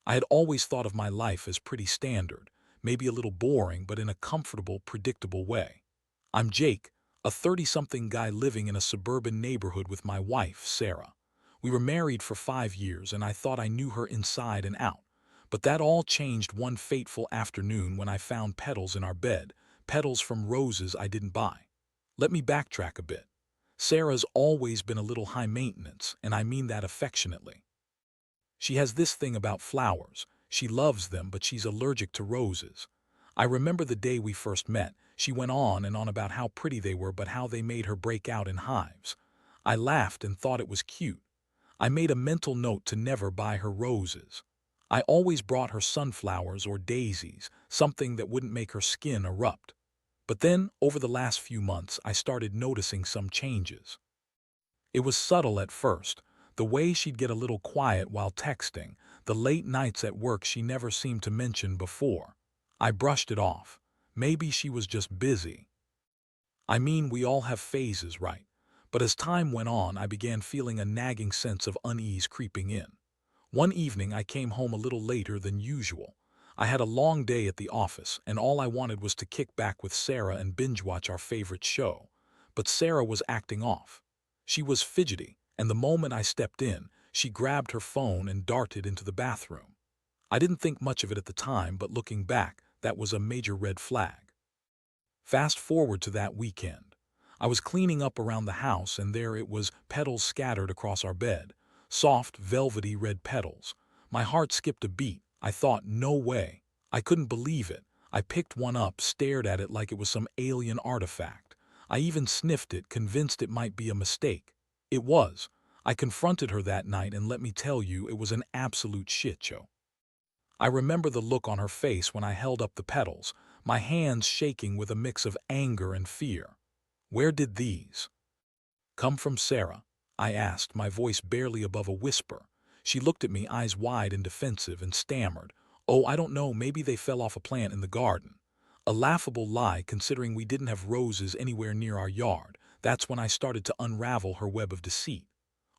I had always thought of my life as pretty standard, maybe a little boring, but in a comfortable, predictable way. I'm Jake, a 30-something guy living in a suburban neighborhood with my wife, Sarah. We were married for 5 years, and I thought I knew her inside and out. But that all changed one fateful afternoon when I found petals in our bed, petals from roses I didn't buy. Let me backtrack a bit. Sarah's always been a little high maintenance, and I mean that affectionately. She has this thing about flowers. She loves them, but she's allergic to roses. I remember the day we first met. She went on and on about how pretty they were, but how they made her break out in hives. I laughed and thought it was cute. I made a mental note to never buy her roses. I always brought her sunflowers or daisies, something that wouldn't make her skin erupt. But then, over the last few months, I started noticing some changes. It was subtle at first, the way she'd get a little quiet while texting, the late nights at work she never seemed to mention before. I brushed it off. Maybe she was just busy. I mean, we all have phases, right? But as time went on, I began feeling a nagging sense of unease creeping in. One evening, I came home a little later than usual. I had a long day at the office, and all I wanted was to kick back with Sarah and binge-watch our favorite show. But Sarah was acting off. She was fidgety, and the moment I stepped in, she grabbed her phone and darted into the bathroom. I didn't think much of it at the time, but looking back, that was a major red flag. Fast forward to that weekend. I was cleaning up around the house, and there it was, petals scattered across our bed. Soft, velvety red petals. My heart skipped a beat. I thought, no way. I couldn't believe it. I picked one up, stared at it like it was some alien artifact. I even sniffed it, convinced it might be a mistake. It was. I confronted her that night, and let me tell you, it was an absolute shit show. I remember the look on her face when I held up the petals, my hands shaking with a mix of anger and fear. Where did these come from, Sarah? I asked, my voice barely above a whisper. She looked at me, eyes wide and defensive, and stammered, "Oh, I don't know, maybe they fell off a plant in the garden." A laughable lie, considering we didn't have roses anywhere near our yard. That's when I started to unravel her web of deceit.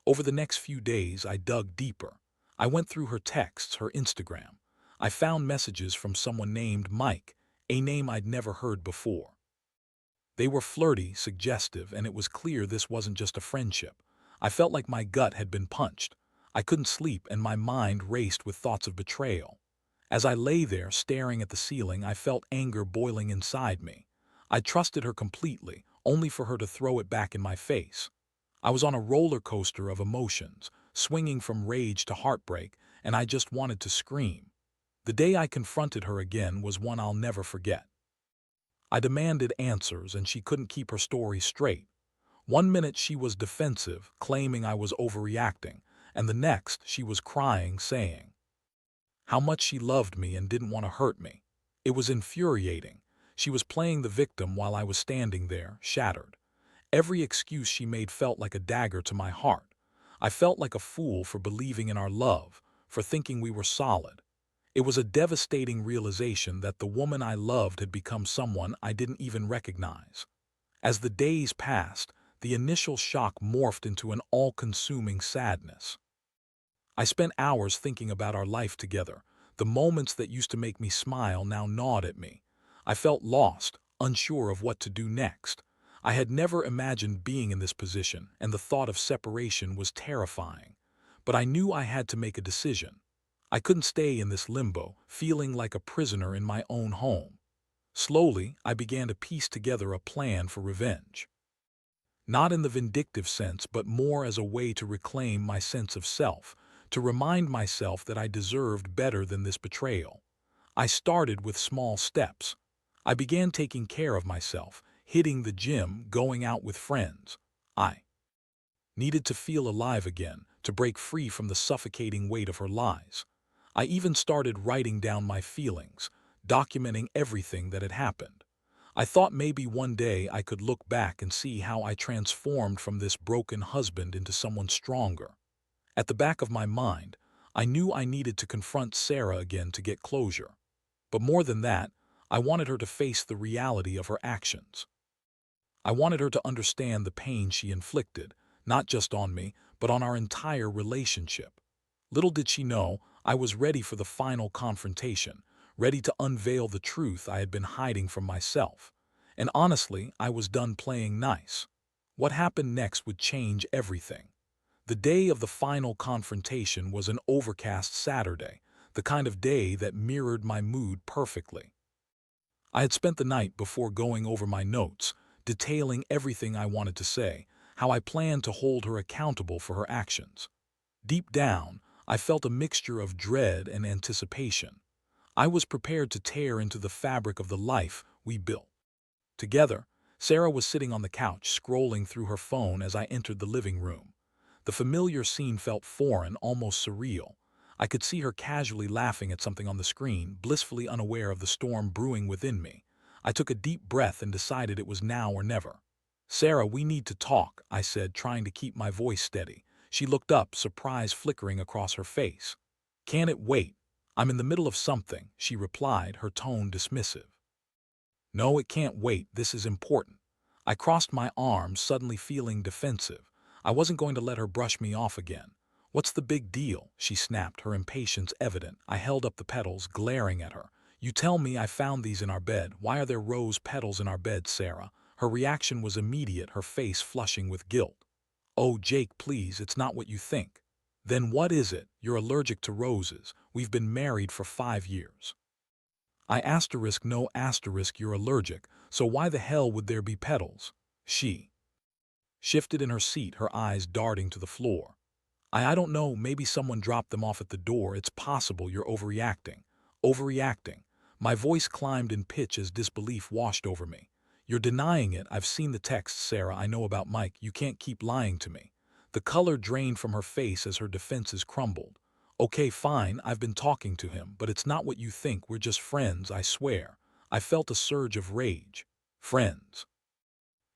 Over the next few days, I dug deeper. I went through her texts, her Instagram. I found messages from someone named Mike, a name I'd never heard before. They were flirty, suggestive, and it was clear this wasn't just a friendship. I felt like my gut had been punched. I couldn't sleep, and my mind raced with thoughts of betrayal. As I lay there, staring at the ceiling, I felt anger boiling inside me. I trusted her completely, only for her to throw it back in my face. I was on a roller coaster of emotions, swinging from rage to heartbreak, and I just wanted to scream. The day I confronted her again was one I'll never forget. I demanded answers, and she couldn't keep her story straight. One minute she was defensive, claiming I was overreacting, and the next she was crying, saying how much she loved me and didn't want to hurt me. It was infuriating. She was playing the victim while I was standing there, shattered. Every excuse she made felt like a dagger to my heart. I felt like a fool for believing in our love, for thinking we were solid. It was a devastating realization that the woman I loved had become someone I didn't even recognize. As the days passed, the initial shock morphed into an all-consuming sadness. I spent hours thinking about our life together. The moments that used to make me smile now gnawed at me. I felt lost, unsure of what to do next. I had never imagined being in this position, and the thought of separation was terrifying. But I knew I had to make a decision. I couldn't stay in this limbo, feeling like a prisoner in my own home. Slowly, I began to piece together a plan for revenge. Not in the vindictive sense, but more as a way to reclaim my sense of self, to remind myself that I deserved better than this betrayal. I started with small steps. I began taking care of myself, hitting the gym, going out with friends. I needed to feel alive again, to break free from the suffocating weight of her lies. I even started writing down my feelings, documenting everything that had happened. I thought maybe one day I could look back and see how I transformed from this broken husband into someone stronger. At the back of my mind, I knew I needed to confront Sarah again to get closure. But more than that, I wanted her to face the reality of her actions. I wanted her to understand the pain she inflicted, not just on me, but on our entire relationship. Little did she know, I was ready for the final confrontation, ready to unveil the truth I had been hiding from myself. And honestly, I was done playing nice. What happened next would change everything. The day of the final confrontation was an overcast Saturday, the kind of day that mirrored my mood perfectly. I had spent the night before going over my notes, detailing everything I wanted to say, how I planned to hold her accountable for her actions. Deep down, I felt a mixture of dread and anticipation. I was prepared to tear into the fabric of the life we built. Together, Sarah was sitting on the couch, scrolling through her phone as I entered the living room. The familiar scene felt foreign, almost surreal. I could see her casually laughing at something on the screen, blissfully unaware of the storm brewing within me. I took a deep breath and decided it was now or never. "Sarah, we need to talk," I said, trying to keep my voice steady. She looked up, surprise flickering across her face. "Can it wait? I'm in the middle of something," she replied, her tone dismissive. "No, it can't wait. This is important." I crossed my arms, suddenly feeling defensive. I wasn't going to let her brush me off again. "What's the big deal?" she snapped, her impatience evident. I held up the petals, glaring at her. "You tell me I found these in our bed. Why are there rose petals in our bed, Sarah?" Her reaction was immediate, her face flushing with guilt. "Oh, Jake, please, it's not what you think." "Then what is it? You're allergic to roses. We've been married for 5 years." "I asterisk no asterisk you're allergic, so why the hell would there be petals?" She shifted in her seat, her eyes darting to the floor. I don't know, maybe someone dropped them off at the door. It's possible you're overreacting." "Overreacting?" My voice climbed in pitch as disbelief washed over me. "You're denying it. I've seen the texts, Sarah. I know about Mike. You can't keep lying to me." The color drained from her face as her defenses crumbled. "Okay, fine, I've been talking to him, but it's not what you think. We're just friends, I swear." I felt a surge of rage. "Friends?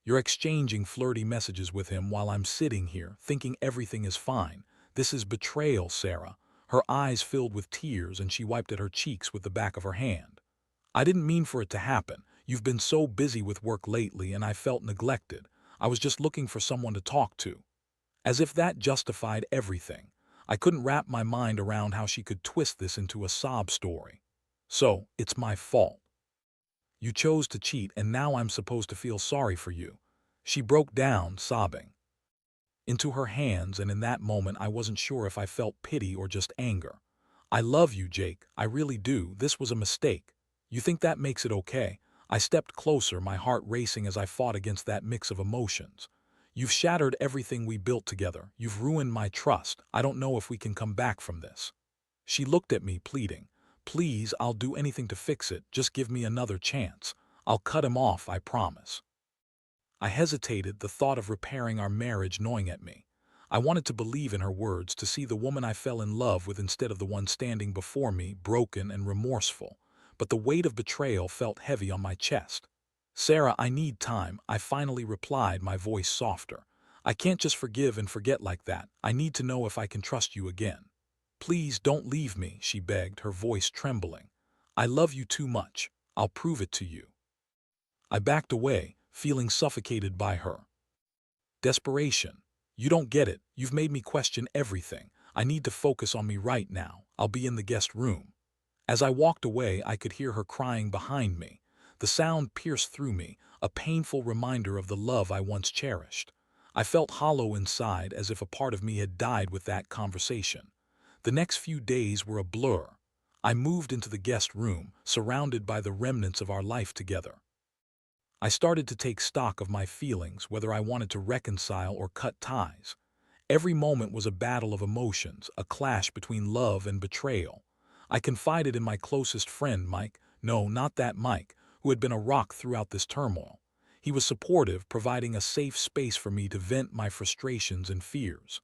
You're exchanging flirty messages with him while I'm sitting here, thinking everything is fine. This is betrayal, Sarah." Her eyes filled with tears and she wiped at her cheeks with the back of her hand. "I didn't mean for it to happen. You've been so busy with work lately and I felt neglected. I was just looking for someone to talk to." As if that justified everything. I couldn't wrap my mind around how she could twist this into a sob story. "So, it's my fault. You chose to cheat and now I'm supposed to feel sorry for you." She broke down, sobbing into her hands, and in that moment I wasn't sure if I felt pity or just anger. "I love you, Jake. I really do. This was a mistake." "You think that makes it okay?" I stepped closer, my heart racing as I fought against that mix of emotions. "You've shattered everything we built together. You've ruined my trust. I don't know if we can come back from this." She looked at me, pleading. "Please, I'll do anything to fix it. Just give me another chance. I'll cut him off, I promise." I hesitated, the thought of repairing our marriage gnawing at me. I wanted to believe in her words, to see the woman I fell in love with instead of the one standing before me, broken and remorseful. But the weight of betrayal felt heavy on my chest. "Sarah, I need time," I finally replied, my voice softer. "I can't just forgive and forget like that. I need to know if I can trust you again." "Please don't leave me," she begged, her voice trembling. "I love you too much. I'll prove it to you." I backed away, feeling suffocated by her desperation. "You don't get it. You've made me question everything. I need to focus on me right now. I'll be in the guest room." As I walked away, I could hear her crying behind me. The sound pierced through me, a painful reminder of the love I once cherished. I felt hollow inside, as if a part of me had died with that conversation. The next few days were a blur. I moved into the guest room, surrounded by the remnants of our life together. I started to take stock of my feelings, whether I wanted to reconcile or cut ties. Every moment was a battle of emotions, a clash between love and betrayal. I confided in my closest friend, Mike, no, not that Mike, who had been a rock throughout this turmoil. He was supportive, providing a safe space for me to vent my frustrations and fears.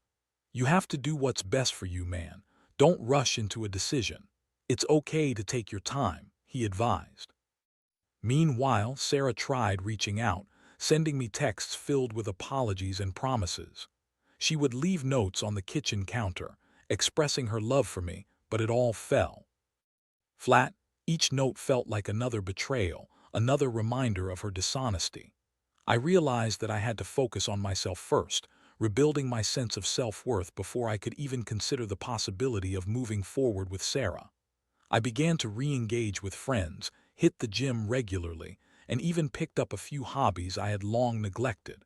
"You have to do what's best for you, man. Don't rush into a decision. It's okay to take your time," he advised. Meanwhile, Sarah tried reaching out, sending me texts filled with apologies and promises. She would leave notes on the kitchen counter, expressing her love for me, but it all fell flat. Each note felt like another betrayal, another reminder of her dishonesty. I realized that I had to focus on myself first, rebuilding my sense of self-worth before I could even consider the possibility of moving forward with Sarah. I began to re-engage with friends, hit the gym regularly, and even picked up a few hobbies I had long neglected.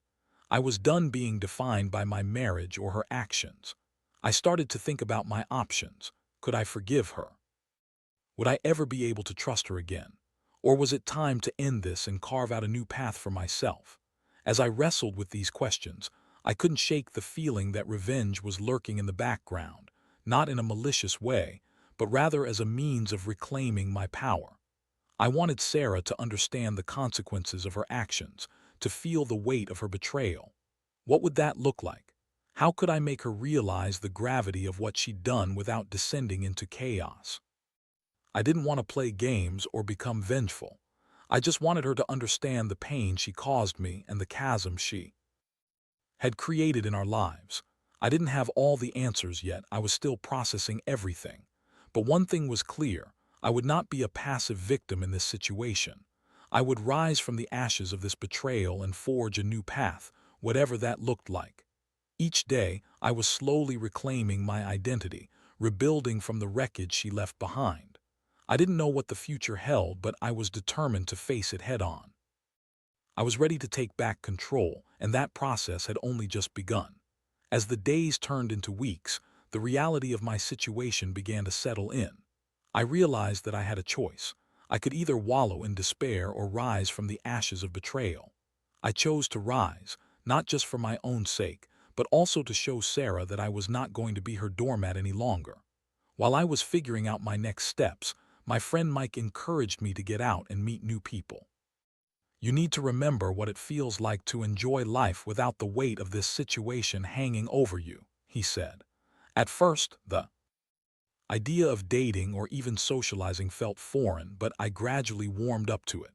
I was done being defined by my marriage or her actions. I started to think about my options. Could I forgive her? Would I ever be able to trust her again? Or was it time to end this and carve out a new path for myself? As I wrestled with these questions, I couldn't shake the feeling that revenge was lurking in the background, not in a malicious way, but rather as a means of reclaiming my power. I wanted Sarah to understand the consequences of her actions, to feel the weight of her betrayal. What would that look like? How could I make her realize the gravity of what she'd done without descending into chaos? I didn't want to play games or become vengeful. I just wanted her to understand the pain she caused me and the chasm she had created in our lives. I didn't have all the answers yet. I was still processing everything. But one thing was clear. I would not be a passive victim in this situation. I would rise from the ashes of this betrayal and forge a new path, whatever that looked like. Each day, I was slowly reclaiming my identity, rebuilding from the wreckage she left behind. I didn't know what the future held, but I was determined to face it head-on. I was ready to take back control, and that process had only just begun. As the days turned into weeks, the reality of my situation began to settle in. I realized that I had a choice. I could either wallow in despair or rise from the ashes of betrayal. I chose to rise, not just for my own sake, but also to show Sarah that I was not going to be her doormat any longer. While I was figuring out my next steps, my friend Mike encouraged me to get out and meet new people. You need to remember what it feels like to enjoy life without the weight of this situation hanging over you, he said. At first, the idea of dating or even socializing felt foreign, but I gradually warmed up to it.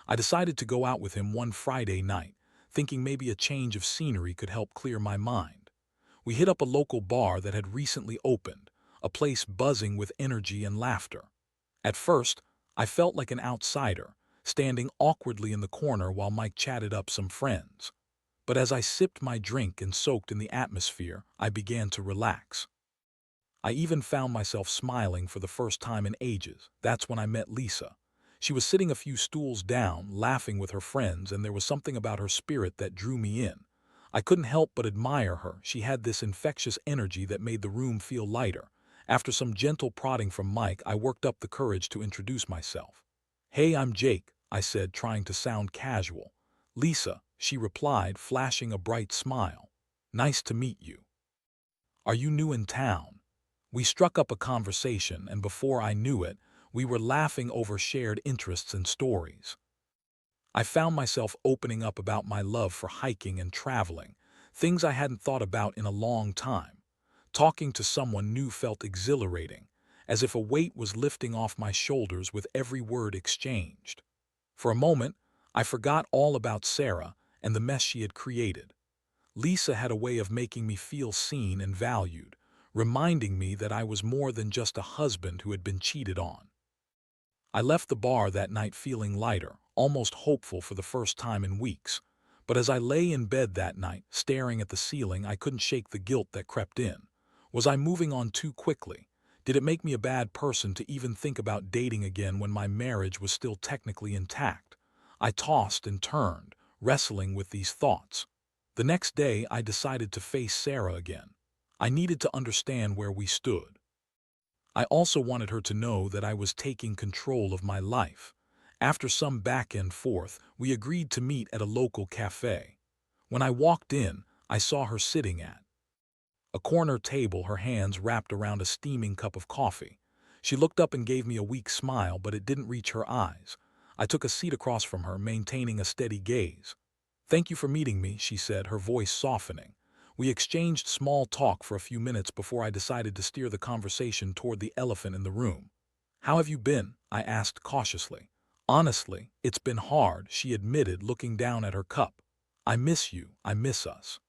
I decided to go out with him one Friday night, thinking maybe a change of scenery could help clear my mind. We hit up a local bar that had recently opened, a place buzzing with energy and laughter. At first, I felt like an outsider, standing awkwardly in the corner while Mike chatted up some friends. But as I sipped my drink and soaked in the atmosphere, I began to relax. I even found myself smiling for the first time in ages. That's when I met Lisa. She was sitting a few stools down, laughing with her friends, and there was something about her spirit that drew me in. I couldn't help but admire her. She had this infectious energy that made the room feel lighter. After some gentle prodding from Mike, I worked up the courage to introduce myself. "Hey, I'm Jake," I said, trying to sound casual. "Lisa," she replied, flashing a bright smile. "Nice to meet you. Are you new in town?" We struck up a conversation, and before I knew it, we were laughing over shared interests and stories. I found myself opening up about my love for hiking and traveling, things I hadn't thought about in a long time. Talking to someone new felt exhilarating, as if a weight was lifting off my shoulders with every word exchanged. For a moment, I forgot all about Sarah and the mess she had created. Lisa had a way of making me feel seen and valued, reminding me that I was more than just a husband who had been cheated on. I left the bar that night feeling lighter, almost hopeful for the first time in weeks. But as I lay in bed that night, staring at the ceiling, I couldn't shake the guilt that crept in. Was I moving on too quickly? Did it make me a bad person to even think about dating again when my marriage was still technically intact? I tossed and turned, wrestling with these thoughts. The next day, I decided to face Sarah again. I needed to understand where we stood. I also wanted her to know that I was taking control of my life. After some back and forth, we agreed to meet at a local cafe. When I walked in, I saw her sitting at a corner table, her hands wrapped around a steaming cup of coffee. She looked up and gave me a weak smile, but it didn't reach her eyes. I took a seat across from her, maintaining a steady gaze. "Thank you for meeting me," she said, her voice softening. We exchanged small talk for a few minutes before I decided to steer the conversation toward the elephant in the room. "How have you been?" I asked cautiously. "Honestly, it's been hard," she admitted, looking down at her cup. "I miss you. I miss us."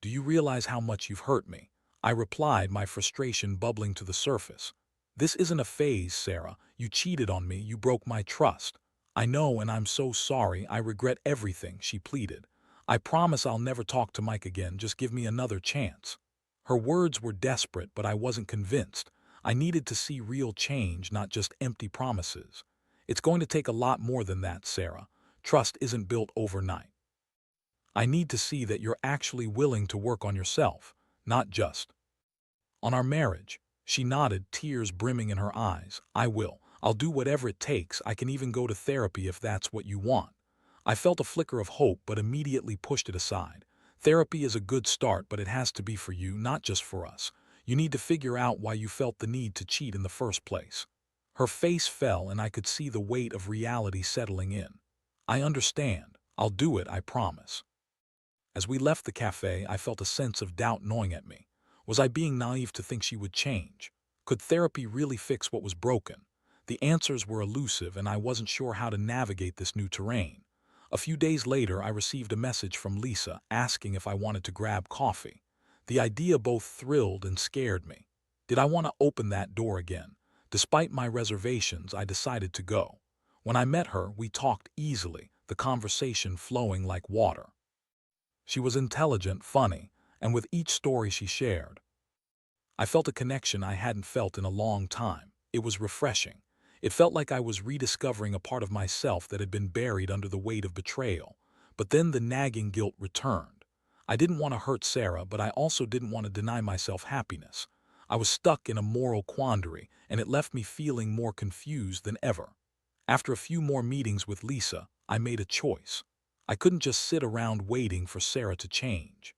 "Do you realize how much you've hurt me?" I replied, my frustration bubbling to the surface. "This isn't a phase, Sarah. You cheated on me. You broke my trust." "I know, and I'm so sorry. I regret everything," she pleaded. I promise I'll never talk to Mike again, just give me another chance. Her words were desperate, but I wasn't convinced. I needed to see real change, not just empty promises. It's going to take a lot more than that, Sarah. Trust isn't built overnight. I need to see that you're actually willing to work on yourself, not just on our marriage. She nodded, tears brimming in her eyes. I will. I'll do whatever it takes. I can even go to therapy if that's what you want. I felt a flicker of hope, but immediately pushed it aside. Therapy is a good start, but it has to be for you, not just for us. You need to figure out why you felt the need to cheat in the first place. Her face fell, and I could see the weight of reality settling in. I understand. I'll do it, I promise. As we left the cafe, I felt a sense of doubt gnawing at me. Was I being naive to think she would change? Could therapy really fix what was broken? The answers were elusive, and I wasn't sure how to navigate this new terrain. A few days later, I received a message from Lisa asking if I wanted to grab coffee. The idea both thrilled and scared me. Did I want to open that door again? Despite my reservations, I decided to go. When I met her, we talked easily, the conversation flowing like water. She was intelligent, funny, and with each story she shared, I felt a connection I hadn't felt in a long time. It was refreshing. It felt like I was rediscovering a part of myself that had been buried under the weight of betrayal. But then the nagging guilt returned. I didn't want to hurt Sarah, but I also didn't want to deny myself happiness. I was stuck in a moral quandary, and it left me feeling more confused than ever. After a few more meetings with Lisa, I made a choice. I couldn't just sit around waiting for Sarah to change.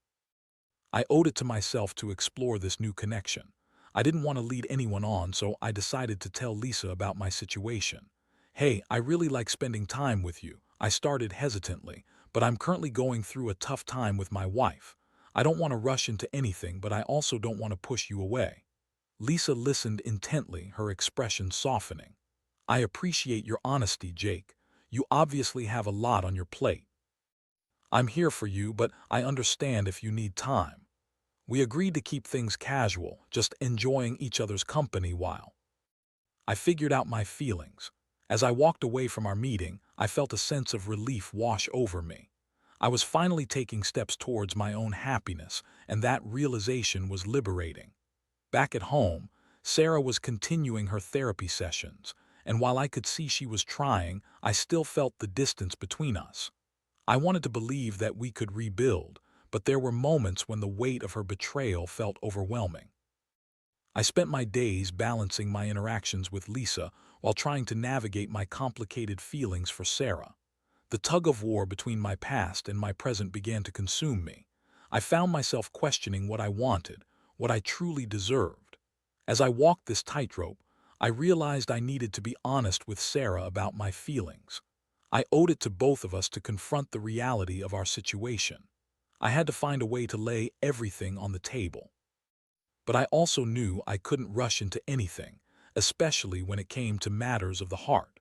I owed it to myself to explore this new connection. I didn't want to lead anyone on, so I decided to tell Lisa about my situation. Hey, I really like spending time with you. I started hesitantly, but I'm currently going through a tough time with my wife. I don't want to rush into anything, but I also don't want to push you away. Lisa listened intently, her expression softening. I appreciate your honesty, Jake. You obviously have a lot on your plate. I'm here for you, but I understand if you need time. We agreed to keep things casual, just enjoying each other's company while I figured out my feelings. As I walked away from our meeting, I felt a sense of relief wash over me. I was finally taking steps towards my own happiness, and that realization was liberating. Back at home, Sarah was continuing her therapy sessions, and while I could see she was trying, I still felt the distance between us. I wanted to believe that we could rebuild, but there were moments when the weight of her betrayal felt overwhelming. I spent my days balancing my interactions with Lisa while trying to navigate my complicated feelings for Sarah. The tug-of-war between my past and my present began to consume me. I found myself questioning what I wanted, what I truly deserved. As I walked this tightrope, I realized I needed to be honest with Sarah about my feelings. I owed it to both of us to confront the reality of our situation. I had to find a way to lay everything on the table. But I also knew I couldn't rush into anything, especially when it came to matters of the heart.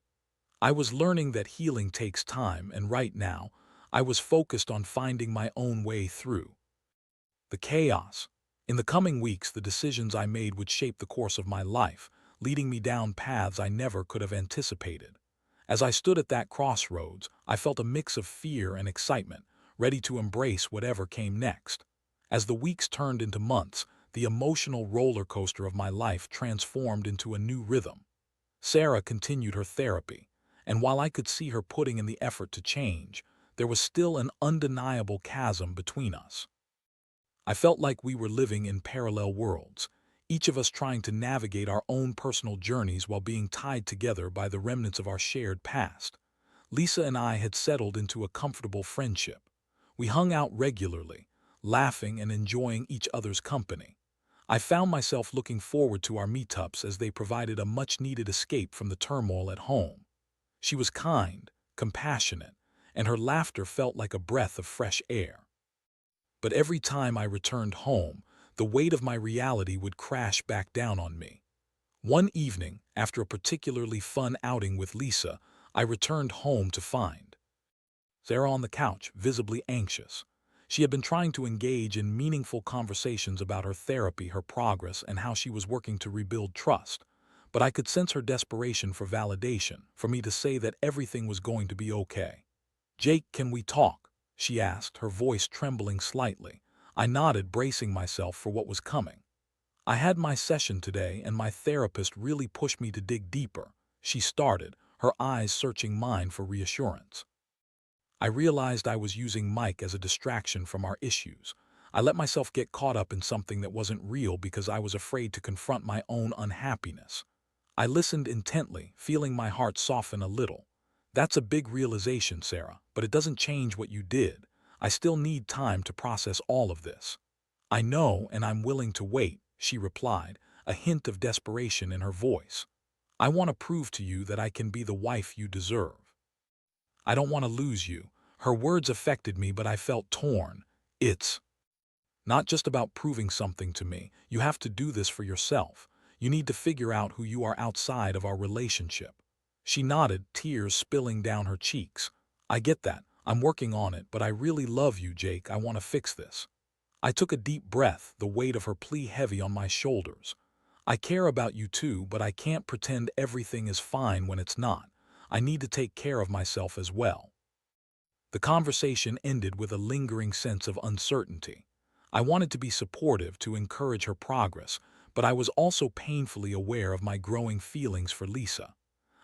I was learning that healing takes time, and right now, I was focused on finding my own way through the chaos. In the coming weeks, the decisions I made would shape the course of my life, leading me down paths I never could have anticipated. As I stood at that crossroads, I felt a mix of fear and excitement, ready to embrace whatever came next. As the weeks turned into months, the emotional roller coaster of my life transformed into a new rhythm. Sarah continued her therapy, and while I could see her putting in the effort to change, there was still an undeniable chasm between us. I felt like we were living in parallel worlds, each of us trying to navigate our own personal journeys while being tied together by the remnants of our shared past. Lisa and I had settled into a comfortable friendship. We hung out regularly, laughing and enjoying each other's company. I found myself looking forward to our meetups as they provided a much-needed escape from the turmoil at home. She was kind, compassionate, and her laughter felt like a breath of fresh air. But every time I returned home, the weight of my reality would crash back down on me. One evening, after a particularly fun outing with Lisa, I returned home to find Sarah on the couch, visibly anxious. She had been trying to engage in meaningful conversations about her therapy, her progress, and how she was working to rebuild trust. But I could sense her desperation for validation, for me to say that everything was going to be okay. "Jake, can we talk?" she asked, her voice trembling slightly. I nodded, bracing myself for what was coming. I had my session today, and my therapist really pushed me to dig deeper, she started, her eyes searching mine for reassurance. I realized I was using Mike as a distraction from our issues. I let myself get caught up in something that wasn't real because I was afraid to confront my own unhappiness. I listened intently, feeling my heart soften a little. That's a big realization, Sarah, but it doesn't change what you did. I still need time to process all of this. I know, and I'm willing to wait, she replied, a hint of desperation in her voice. I want to prove to you that I can be the wife you deserve. I don't want to lose you. Her words affected me, but I felt torn. It's not just about proving something to me. You have to do this for yourself. You need to figure out who you are outside of our relationship. She nodded, tears spilling down her cheeks. I get that. I'm working on it, but I really love you, Jake. I want to fix this. I took a deep breath, the weight of her plea heavy on my shoulders. I care about you too, but I can't pretend everything is fine when it's not. I need to take care of myself as well. The conversation ended with a lingering sense of uncertainty. I wanted to be supportive, to encourage her progress, but I was also painfully aware of my growing feelings for Lisa.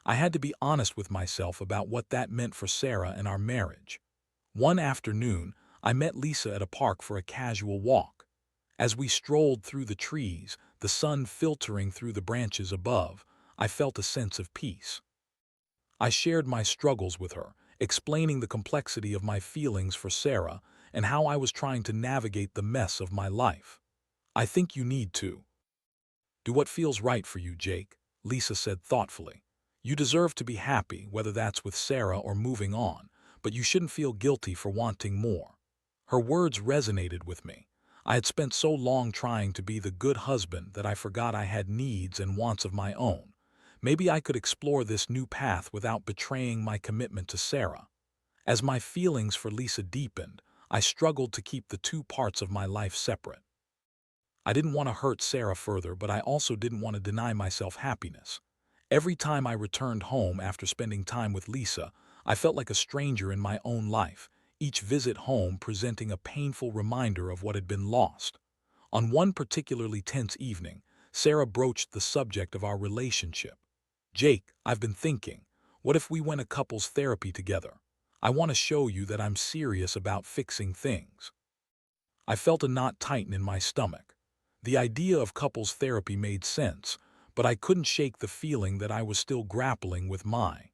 I had to be honest with myself about what that meant for Sarah and our marriage. One afternoon, I met Lisa at a park for a casual walk. As we strolled through the trees, the sun filtering through the branches above, I felt a sense of peace. I shared my struggles with her, explaining the complexity of my feelings for Sarah and how I was trying to navigate the mess of my life. I think you need to do what feels right for you, Jake, Lisa said thoughtfully. You deserve to be happy, whether that's with Sarah or moving on, but you shouldn't feel guilty for wanting more. Her words resonated with me. I had spent so long trying to be the good husband that I forgot I had needs and wants of my own. Maybe I could explore this new path without betraying my commitment to Sarah. As my feelings for Lisa deepened, I struggled to keep the two parts of my life separate. I didn't want to hurt Sarah further, but I also didn't want to deny myself happiness. Every time I returned home after spending time with Lisa, I felt like a stranger in my own life, each visit home presenting a painful reminder of what had been lost. On one particularly tense evening, Sarah broached the subject of our relationship. Jake, I've been thinking, what if we went a couples therapy together? I want to show you that I'm serious about fixing things. I felt a knot tighten in my stomach. The idea of couples therapy made sense, but I couldn't shake the feeling that I was still grappling with my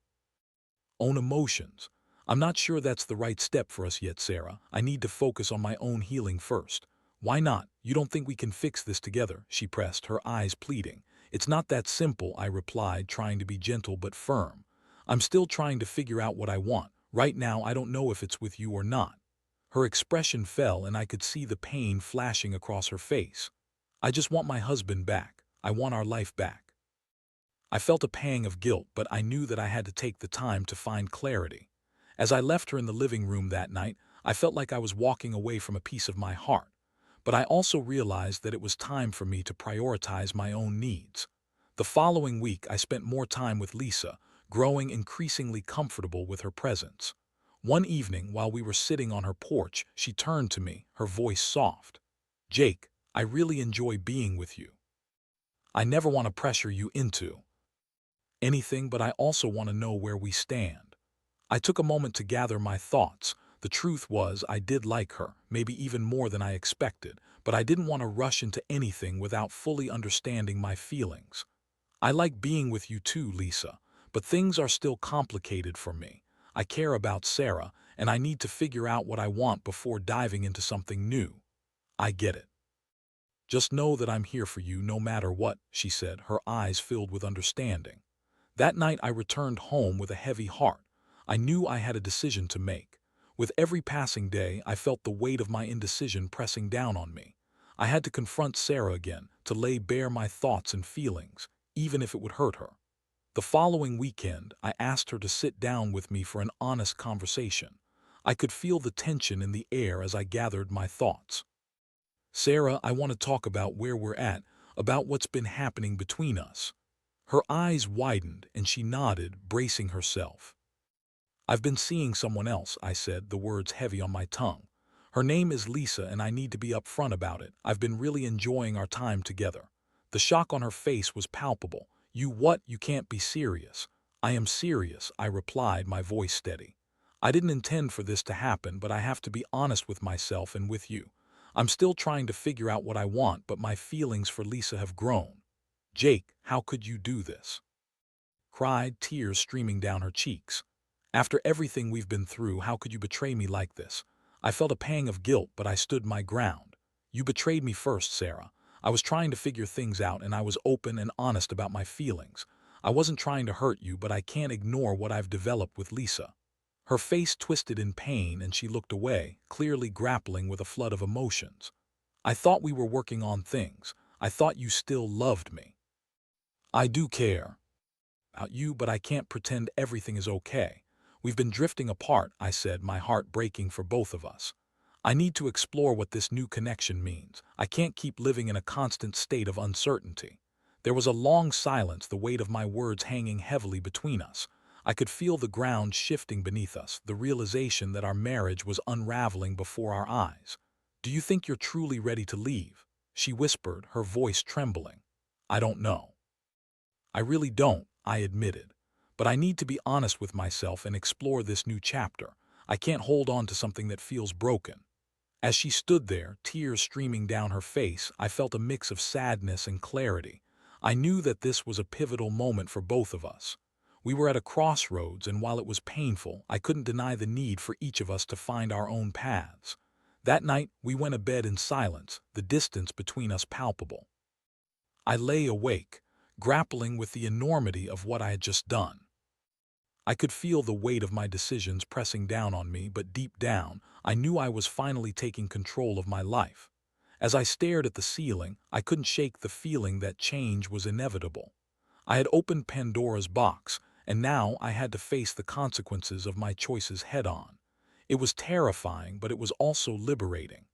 own emotions. I'm not sure that's the right step for us yet, Sarah. I need to focus on my own healing first. Why not? You don't think we can fix this together? She pressed, her eyes pleading. It's not that simple, I replied, trying to be gentle but firm. I'm still trying to figure out what I want. Right now, I don't know if it's with you or not. Her expression fell, and I could see the pain flashing across her face. I just want my husband back. I want our life back. I felt a pang of guilt, but I knew that I had to take the time to find clarity. As I left her in the living room that night, I felt like I was walking away from a piece of my heart. But I also realized that it was time for me to prioritize my own needs. The following week, I spent more time with Lisa, growing increasingly comfortable with her presence. One evening, while we were sitting on her porch, she turned to me, her voice soft. Jake, I really enjoy being with you. I never want to pressure you into anything, but I also want to know where we stand. I took a moment to gather my thoughts. The truth was, I did like her, maybe even more than I expected, but I didn't want to rush into anything without fully understanding my feelings. I like being with you too, Lisa, but things are still complicated for me. I care about Sarah, and I need to figure out what I want before diving into something new. I get it. Just know that I'm here for you no matter what, she said, her eyes filled with understanding. That night I returned home with a heavy heart. I knew I had a decision to make. With every passing day, I felt the weight of my indecision pressing down on me. I had to confront Sarah again, to lay bare my thoughts and feelings, even if it would hurt her. The following weekend, I asked her to sit down with me for an honest conversation. I could feel the tension in the air as I gathered my thoughts. Sarah, I want to talk about where we're at, about what's been happening between us. Her eyes widened and she nodded, bracing herself. "I've been seeing someone else," I said, the words heavy on my tongue. "Her name is Lisa, and I need to be upfront about it. I've been really enjoying our time together." The shock on her face was palpable. "You what? You can't be serious." "I am serious," I replied, my voice steady. "I didn't intend for this to happen, but I have to be honest with myself and with you. I'm still trying to figure out what I want, but my feelings for Lisa have grown." "Jake, how could you do this?" cried, tears streaming down her cheeks. "After everything we've been through, how could you betray me like this?" I felt a pang of guilt, but I stood my ground. "You betrayed me first, Sarah. I was trying to figure things out, and I was open and honest about my feelings. I wasn't trying to hurt you, but I can't ignore what I've developed with Lisa." Her face twisted in pain, and she looked away, clearly grappling with a flood of emotions. "I thought we were working on things. I thought you still loved me." "I do care about you, but I can't pretend everything is okay. We've been drifting apart," I said, my heart breaking for both of us. "I need to explore what this new connection means. I can't keep living in a constant state of uncertainty." There was a long silence, the weight of my words hanging heavily between us. I could feel the ground shifting beneath us, the realization that our marriage was unraveling before our eyes. "Do you think you're truly ready to leave?" she whispered, her voice trembling. "I don't know. I really don't," I admitted. "But I need to be honest with myself and explore this new chapter. I can't hold on to something that feels broken." As she stood there, tears streaming down her face, I felt a mix of sadness and clarity. I knew that this was a pivotal moment for both of us. We were at a crossroads, and while it was painful, I couldn't deny the need for each of us to find our own paths. That night, we went to bed in silence, the distance between us palpable. I lay awake, grappling with the enormity of what I had just done. I could feel the weight of my decisions pressing down on me, but deep down, I knew I was finally taking control of my life. As I stared at the ceiling, I couldn't shake the feeling that change was inevitable. I had opened Pandora's box, and now I had to face the consequences of my choices head-on. It was terrifying, but it was also liberating.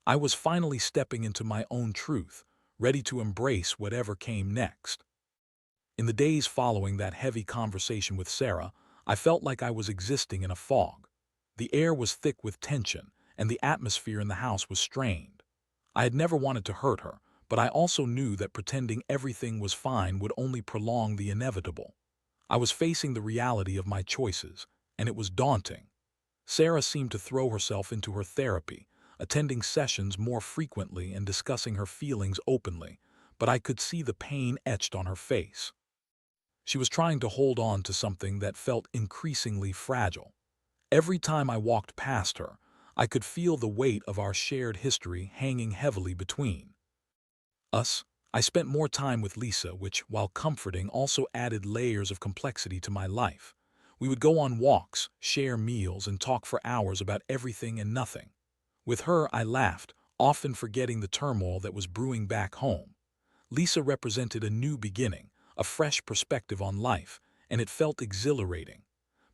I was finally stepping into my own truth, ready to embrace whatever came next. In the days following that heavy conversation with Sarah, I felt like I was existing in a fog. The air was thick with tension, and the atmosphere in the house was strained. I had never wanted to hurt her, but I also knew that pretending everything was fine would only prolong the inevitable. I was facing the reality of my choices, and it was daunting. Sarah seemed to throw herself into her therapy, attending sessions more frequently and discussing her feelings openly, but I could see the pain etched on her face. She was trying to hold on to something that felt increasingly fragile. Every time I walked past her, I could feel the weight of our shared history hanging heavily between us. I spent more time with Lisa, which, while comforting, also added layers of complexity to my life. We would go on walks, share meals, and talk for hours about everything and nothing. With her, I laughed, often forgetting the turmoil that was brewing back home. Lisa represented a new beginning, a fresh perspective on life, and it felt exhilarating.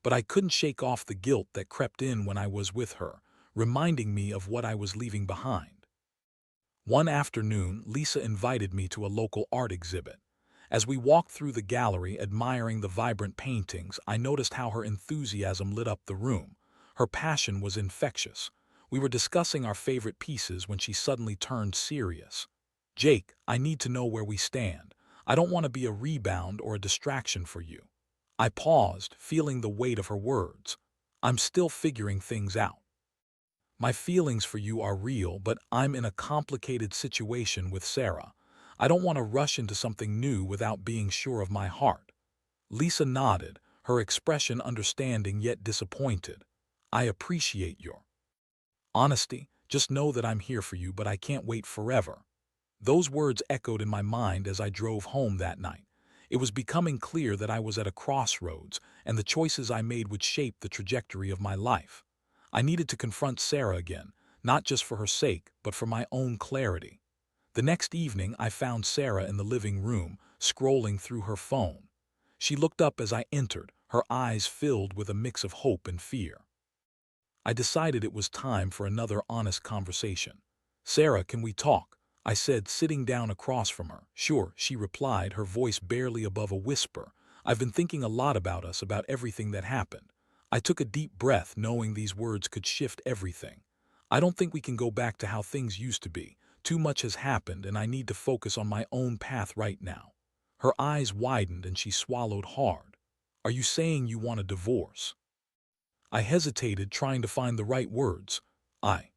But I couldn't shake off the guilt that crept in when I was with her, reminding me of what I was leaving behind. One afternoon, Lisa invited me to a local art exhibit. As we walked through the gallery admiring the vibrant paintings, I noticed how her enthusiasm lit up the room. Her passion was infectious. We were discussing our favorite pieces when she suddenly turned serious. "Jake, I need to know where we stand. I don't want to be a rebound or a distraction for you." I paused, feeling the weight of her words. "I'm still figuring things out. My feelings for you are real, but I'm in a complicated situation with Sarah. I don't want to rush into something new without being sure of my heart." Lisa nodded, her expression understanding yet disappointed. "I appreciate your honesty. Just know that I'm here for you, but I can't wait forever." Those words echoed in my mind as I drove home that night. It was becoming clear that I was at a crossroads, and the choices I made would shape the trajectory of my life. I needed to confront Sarah again, not just for her sake, but for my own clarity. The next evening, I found Sarah in the living room, scrolling through her phone. She looked up as I entered, her eyes filled with a mix of hope and fear. I decided it was time for another honest conversation. "Sarah, can we talk?" I said, sitting down across from her. "Sure," she replied, her voice barely above a whisper. "I've been thinking a lot about us, about everything that happened. I took a deep breath, knowing these words could shift everything. I don't think we can go back to how things used to be. Too much has happened, and I need to focus on my own path right now. Her eyes widened and she swallowed hard. Are you saying you want a divorce? I hesitated, trying to find the right words. I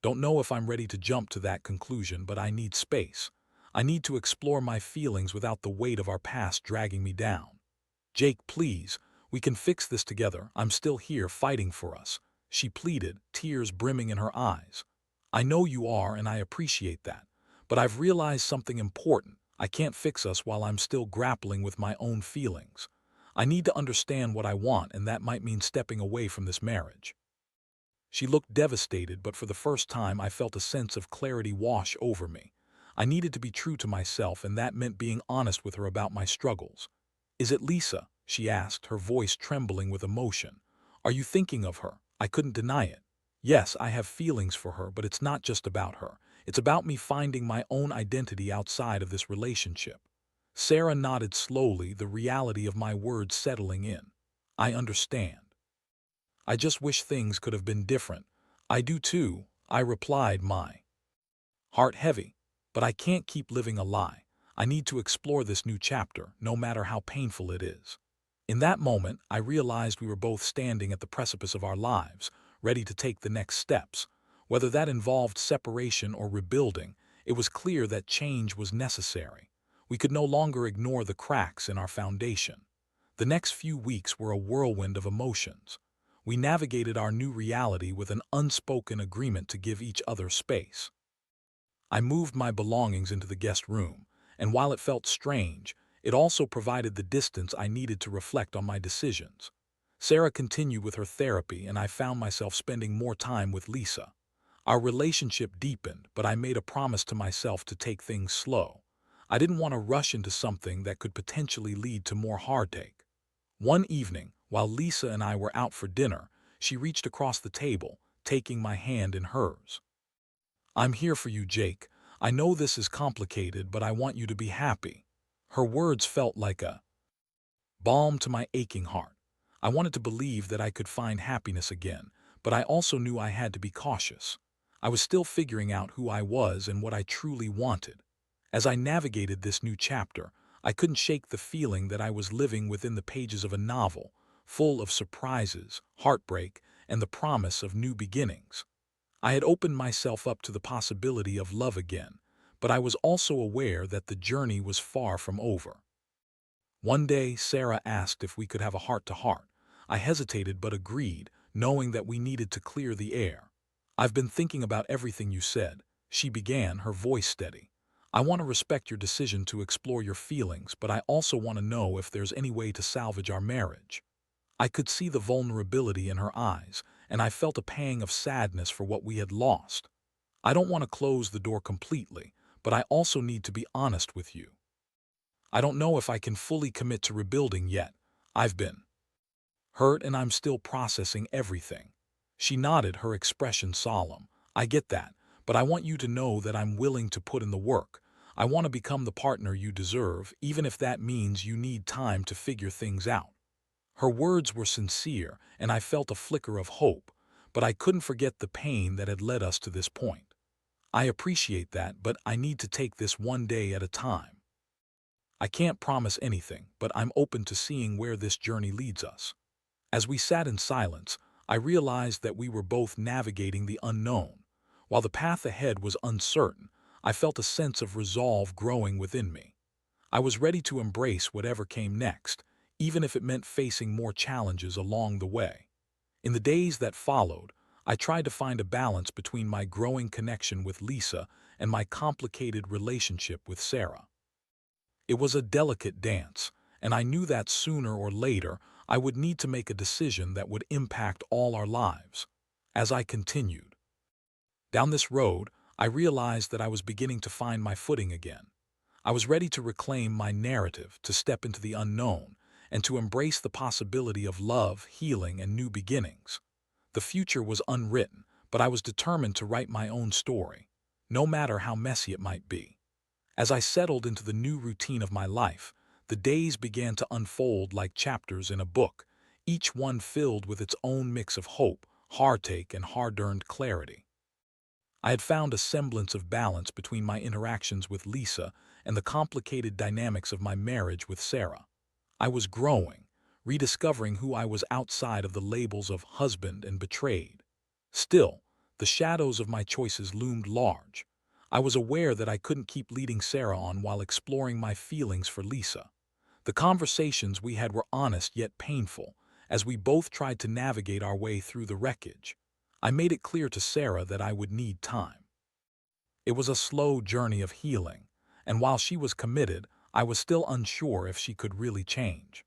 don't know if I'm ready to jump to that conclusion, but I need space. I need to explore my feelings without the weight of our past dragging me down. Jake, please, we can fix this together. I'm still here fighting for us, she pleaded, tears brimming in her eyes. I know you are, and I appreciate that. But I've realized something important. I can't fix us while I'm still grappling with my own feelings. I need to understand what I want, and that might mean stepping away from this marriage. She looked devastated, but for the first time I felt a sense of clarity wash over me. I needed to be true to myself, and that meant being honest with her about my struggles. Is it Lisa? She asked, her voice trembling with emotion. Are you thinking of her? I couldn't deny it. Yes, I have feelings for her, but it's not just about her. It's about me finding my own identity outside of this relationship. Sarah nodded slowly, the reality of my words settling in. I understand. I just wish things could have been different. I do too, I replied, my heart heavy. But I can't keep living a lie. I need to explore this new chapter, no matter how painful it is. In that moment, I realized we were both standing at the precipice of our lives, ready to take the next steps. Whether that involved separation or rebuilding, it was clear that change was necessary. We could no longer ignore the cracks in our foundation. The next few weeks were a whirlwind of emotions. We navigated our new reality with an unspoken agreement to give each other space. I moved my belongings into the guest room, and while it felt strange, it also provided the distance I needed to reflect on my decisions. Sarah continued with her therapy, and I found myself spending more time with Lisa. Our relationship deepened, but I made a promise to myself to take things slow. I didn't want to rush into something that could potentially lead to more heartache. One evening, while Lisa and I were out for dinner, she reached across the table, taking my hand in hers. I'm here for you, Jake. I know this is complicated, but I want you to be happy. Her words felt like a balm to my aching heart. I wanted to believe that I could find happiness again, but I also knew I had to be cautious. I was still figuring out who I was and what I truly wanted. As I navigated this new chapter, I couldn't shake the feeling that I was living within the pages of a novel, full of surprises, heartbreak, and the promise of new beginnings. I had opened myself up to the possibility of love again, but I was also aware that the journey was far from over. One day, Sarah asked if we could have a heart-to-heart. I hesitated but agreed, knowing that we needed to clear the air. I've been thinking about everything you said, she began, her voice steady. I want to respect your decision to explore your feelings, but I also want to know if there's any way to salvage our marriage. I could see the vulnerability in her eyes, and I felt a pang of sadness for what we had lost. I don't want to close the door completely, but I also need to be honest with you. I don't know if I can fully commit to rebuilding yet. I've been hurt and I'm still processing everything. She nodded, her expression solemn. I get that, but I want you to know that I'm willing to put in the work. I want to become the partner you deserve, even if that means you need time to figure things out. Her words were sincere, and I felt a flicker of hope, but I couldn't forget the pain that had led us to this point. I appreciate that, but I need to take this one day at a time. I can't promise anything, but I'm open to seeing where this journey leads us. As we sat in silence, I realized that we were both navigating the unknown. While the path ahead was uncertain, I felt a sense of resolve growing within me. I was ready to embrace whatever came next, even if it meant facing more challenges along the way. In the days that followed, I tried to find a balance between my growing connection with Lisa and my complicated relationship with Sarah. It was a delicate dance, and I knew that sooner or later I would need to make a decision that would impact all our lives. As I continued down this road, I realized that I was beginning to find my footing again. I was ready to reclaim my narrative, to step into the unknown, and to embrace the possibility of love, healing, and new beginnings. The future was unwritten, but I was determined to write my own story, no matter how messy it might be. As I settled into the new routine of my life, the days began to unfold like chapters in a book, each one filled with its own mix of hope, heartache, and hard-earned clarity. I had found a semblance of balance between my interactions with Lisa and the complicated dynamics of my marriage with Sarah. I was growing, rediscovering who I was outside of the labels of husband and betrayed. Still, the shadows of my choices loomed large. I was aware that I couldn't keep leading Sarah on while exploring my feelings for Lisa. The conversations we had were honest yet painful, as we both tried to navigate our way through the wreckage. I made it clear to Sarah that I would need time. It was a slow journey of healing, and while she was committed, I was still unsure if she could really change.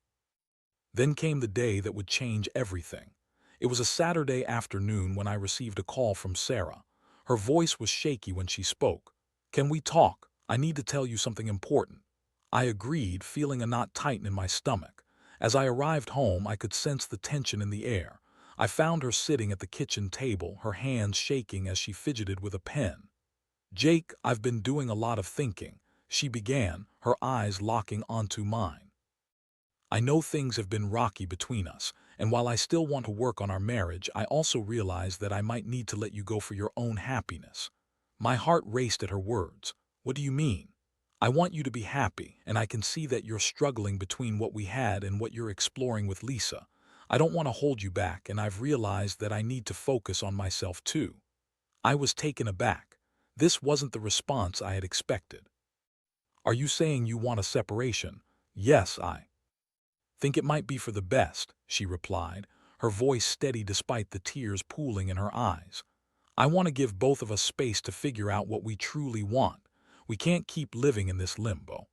Then came the day that would change everything. It was a Saturday afternoon when I received a call from Sarah. Her voice was shaky when she spoke. "Can we talk? I need to tell you something important." I agreed, feeling a knot tighten in my stomach. As I arrived home, I could sense the tension in the air. I found her sitting at the kitchen table, her hands shaking as she fidgeted with a pen. "Jake, I've been doing a lot of thinking," she began, her eyes locking onto mine. "I know things have been rocky between us, and while I still want to work on our marriage, I also realize that I might need to let you go for your own happiness." My heart raced at her words. "What do you mean?" "I want you to be happy, and I can see that you're struggling between what we had and what you're exploring with Lisa. I don't want to hold you back, and I've realized that I need to focus on myself too." I was taken aback. This wasn't the response I had expected. "Are you saying you want a separation?" "Yes, I think it might be for the best," she replied, her voice steady despite the tears pooling in her eyes. "I want to give both of us space to figure out what we truly want. We can't keep living in this limbo."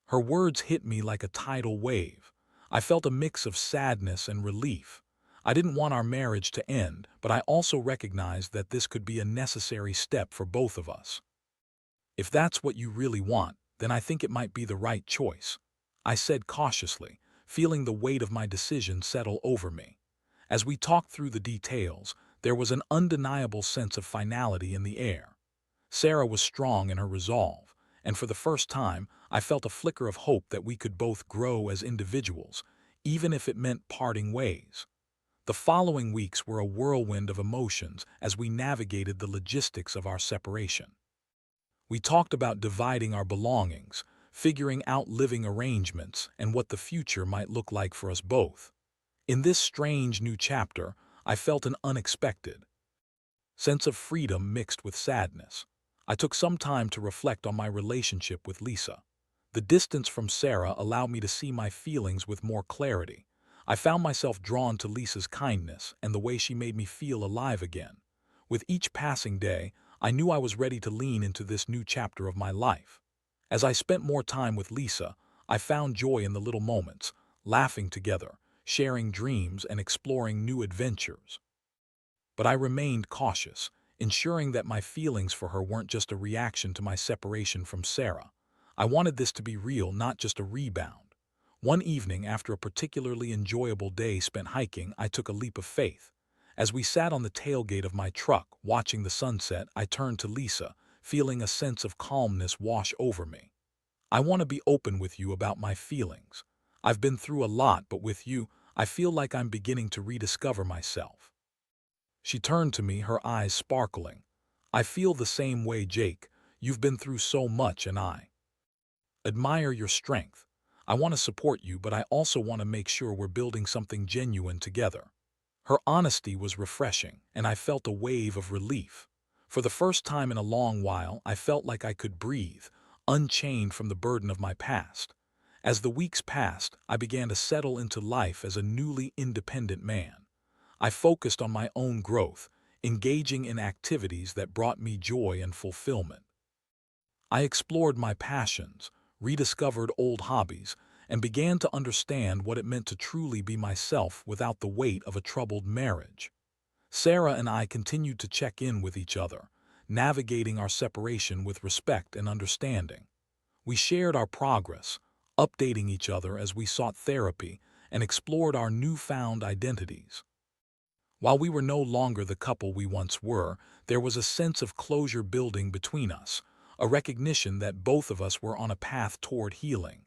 Her words hit me like a tidal wave. I felt a mix of sadness and relief. I didn't want our marriage to end, but I also recognized that this could be a necessary step for both of us. "If that's what you really want, then I think it might be the right choice," I said cautiously, feeling the weight of my decision settle over me. As we talked through the details, there was an undeniable sense of finality in the air. Sarah was strong in her resolve, and for the first time, I felt a flicker of hope that we could both grow as individuals, even if it meant parting ways. The following weeks were a whirlwind of emotions as we navigated the logistics of our separation. We talked about dividing our belongings, figuring out living arrangements, and what the future might look like for us both. In this strange new chapter, I felt an unexpected sense of freedom mixed with sadness. I took some time to reflect on my relationship with Lisa. The distance from Sarah allowed me to see my feelings with more clarity. I found myself drawn to Lisa's kindness and the way she made me feel alive again. With each passing day, I knew I was ready to lean into this new chapter of my life. As I spent more time with Lisa, I found joy in the little moments, laughing together, sharing dreams, and exploring new adventures. But I remained cautious, ensuring that my feelings for her weren't just a reaction to my separation from Sarah. I wanted this to be real, not just a rebound. One evening, after a particularly enjoyable day spent hiking, I took a leap of faith. As we sat on the tailgate of my truck, watching the sunset, I turned to Lisa, feeling a sense of calmness wash over me. "I want to be open with you about my feelings. I've been through a lot, but with you, I feel like I'm beginning to rediscover myself." She turned to me, her eyes sparkling. "I feel the same way, Jake. You've been through so much, and I admire your strength. I want to support you, but I also want to make sure we're building something genuine together." Her honesty was refreshing, and I felt a wave of relief. For the first time in a long while, I felt like I could breathe, unchained from the burden of my past. As the weeks passed, I began to settle into life as a newly independent man. I focused on my own growth, engaging in activities that brought me joy and fulfillment. I explored my passions, rediscovered old hobbies, and began to understand what it meant to truly be myself without the weight of a troubled marriage. Sarah and I continued to check in with each other, navigating our separation with respect and understanding. We shared our progress, updating each other as we sought therapy and explored our newfound identities. While we were no longer the couple we once were, there was a sense of closure building between us, a recognition that both of us were on a path toward healing.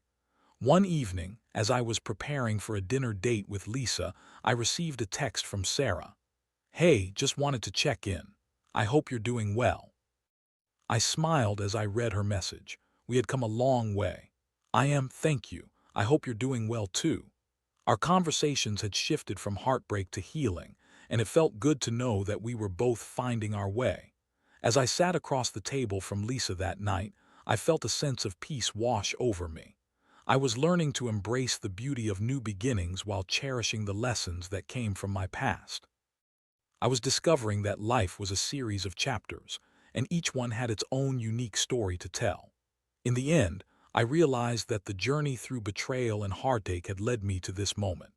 One evening, as I was preparing for a dinner date with Lisa, I received a text from Sarah. "Hey, just wanted to check in. I hope you're doing well." I smiled as I read her message. We had come a long way. "I am, thank you. I hope you're doing well too." Our conversations had shifted from heartbreak to healing, and it felt good to know that we were both finding our way. As I sat across the table from Lisa that night, I felt a sense of peace wash over me. I was learning to embrace the beauty of new beginnings while cherishing the lessons that came from my past. I was discovering that life was a series of chapters, and each one had its own unique story to tell. In the end, I realized that the journey through betrayal and heartache had led me to this moment,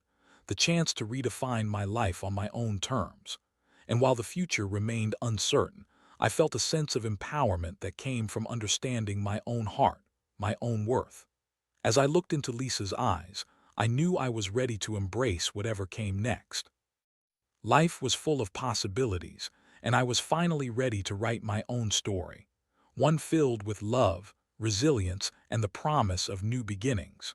the chance to redefine my life on my own terms. And while the future remained uncertain, I felt a sense of empowerment that came from understanding my own heart, my own worth. As I looked into Lisa's eyes, I knew I was ready to embrace whatever came next. Life was full of possibilities, and I was finally ready to write my own story, one filled with love, resilience, and the promise of new beginnings.